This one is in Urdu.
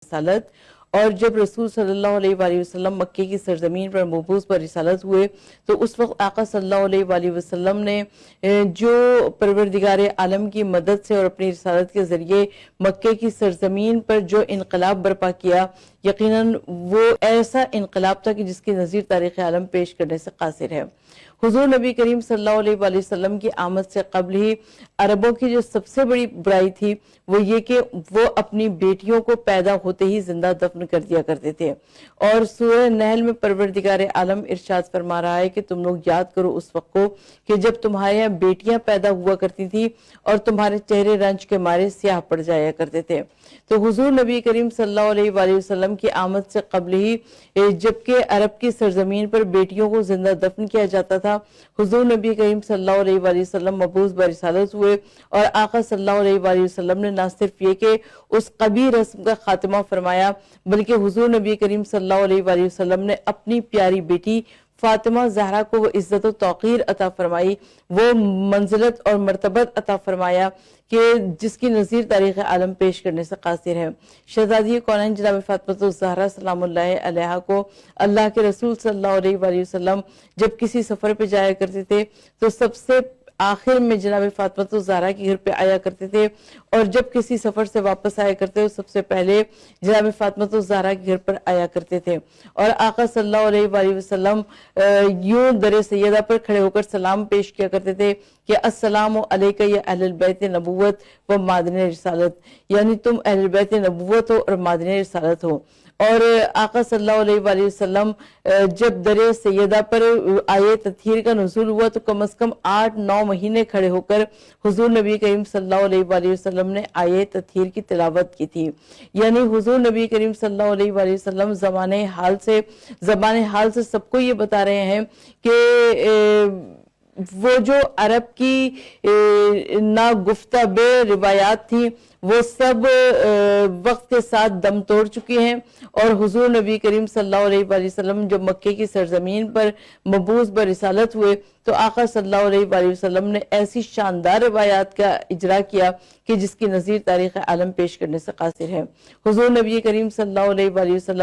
رسالت، اور جب رسول صلی اللہ علیہ وآلہ وسلم مکے کی سرزمین پر مبعوث پر رسالت ہوئے تو اس وقت آقا صلی اللہ علیہ وآلہ وسلم نے جو پروردگار عالم کی مدد سے اور اپنی رسالت کے ذریعے مکے کی سرزمین پر جو انقلاب برپا کیا، یقیناً وہ ایسا انقلاب تھا کہ جس کی نظیر تاریخ عالم پیش کرنے سے قاصر ہے۔ حضور نبی کریم صلی اللہ علیہ وآلہ وسلم کی آمد سے قبل ہی عربوں کی جو سب سے بڑی برائی تھی وہ یہ کہ وہ اپنی بیٹیوں کو پیدا ہوتے ہی زندہ دفن کر دیا کرتے تھے، اور سورہ نحل میں پروردگار عالم ارشاد فرما رہا ہے کہ تم لوگ یاد کرو اس وقت کو کہ جب تمہارے یہاں بیٹیاں پیدا ہوا کرتی تھی اور تمہارے چہرے رنج کے مارے سیاہ پڑ جایا کرتے تھے۔ تو حضور نبی کریم صلی اللہ علیہ وآلہ وسلم کی آمد سے قبل ہی جبکہ عرب کی سرزمین پر بیٹیوں کو زندہ دفن کیا جاتا تھا، حضور نبی کریم صلی اللہ علیہ وآلہ وسلم مبعوث برسالت ہوئے اور آقا صلی اللہ علیہ وآلہ وسلم نے نہ صرف یہ کہ اس قبیح رسم کا خاتمہ فرمایا، بلکہ حضور نبی کریم صلی اللہ علیہ وآلہ وسلم نے اپنی پیاری بیٹی فاطمہ زہرا کو وہ عزت و توقیر عطا فرمائی، وہ منزلت اور مرتبت عطا فرمایا کہ جس کی نظیر تاریخ عالم پیش کرنے سے قاصر ہے۔ شہزادی کونین جناب فاطمہ الزہرا سلام اللہ علیہا کو اللہ کے رسول صلی اللہ علیہ وآلہ وسلم جب کسی سفر پہ جایا کرتے تھے تو سب سے آخر میں جناب فاطمہ الزہرا کے گھر پہ آیا کرتے تھے، اور جب کسی سفر سے واپس آیا کرتے تو سب سے پہلے جناب فاطمہ الزہرا کے گھر پر آیا کرتے تھے، اور آقا صلی اللہ علیہ وآلہ وسلم یوں در سیدہ پر کھڑے ہو کر سلام پیش کیا کرتے تھے کہ السلام علیکہ یا اہل البیت نبوت و معدن رسالت، یعنی تم اہل البیت نبوت ہو اور معدن رسالت ہو۔ اور آقا صلی اللہ علیہ وآلہ وسلم جب در سیدہ پر آیے تطہیر کا نزول ہوا تو کم از کم 8-9 مہینے کھڑے ہو کر حضور نبی کریم صلی اللہ علیہ وآلہ وسلم نے آیے تطہیر کی تلاوت کی تھی، یعنی حضور نبی کریم صلی اللہ علیہ وآلہ وسلم زمان حال سے سب کو یہ بتا رہے ہیں کہ وہ جو عرب کی ناگفتہ بے روایات تھیں وہ سب وقت کے ساتھ دم توڑ چکی ہیں، اور حضور نبی کریم صلی اللہ علیہ وآلہ وسلم جب مکے کی سرزمین پر مبعوث برسالت ہوئے تو آقا صلی اللہ علیہ وآلہ وسلم نے ایسی شاندار روایات کا اجرا کیا کہ جس کی نظیر تاریخ عالم پیش کرنے سے قاصر ہے۔ حضور نبی کریم صلی اللہ علیہ وآلہ وسلم